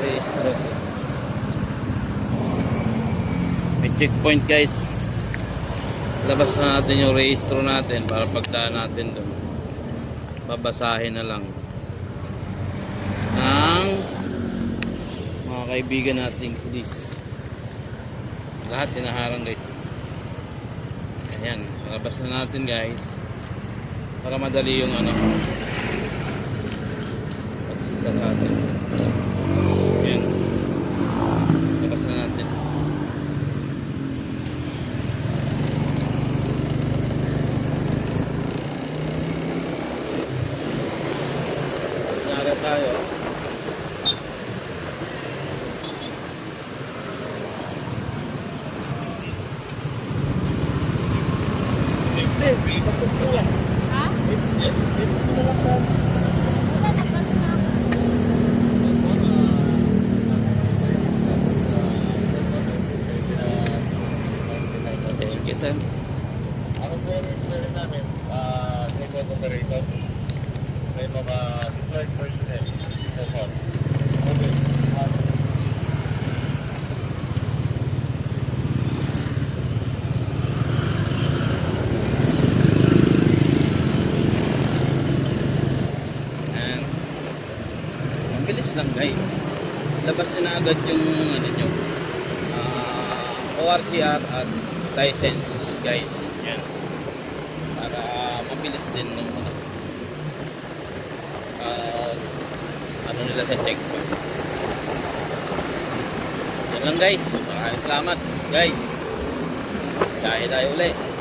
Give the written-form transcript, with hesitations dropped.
Rehistro. May checkpoint guys. Labas na natin yung rehistro natin para pagdaan natin doon. Babasahin na lang ng mga kaibigan nating pulis. Lahat tinaharang guys. Ayan, labas na natin guys para madali yung pagsita sa atin. Ayan, labas na natin. Nara tayo. Ha? Thank you, sir. Ano po yung pwede namin? Remote operator. May mga deployed personnel. Yes, sir. Okay. And mabilis lang guys. Labas nyo na agad yung nyo, ORCR at license guys. Yan. Para mabilis din ng nila sa checkpoint. Yan lang guys. Maraming salamat guys. Dahil tayo ulit.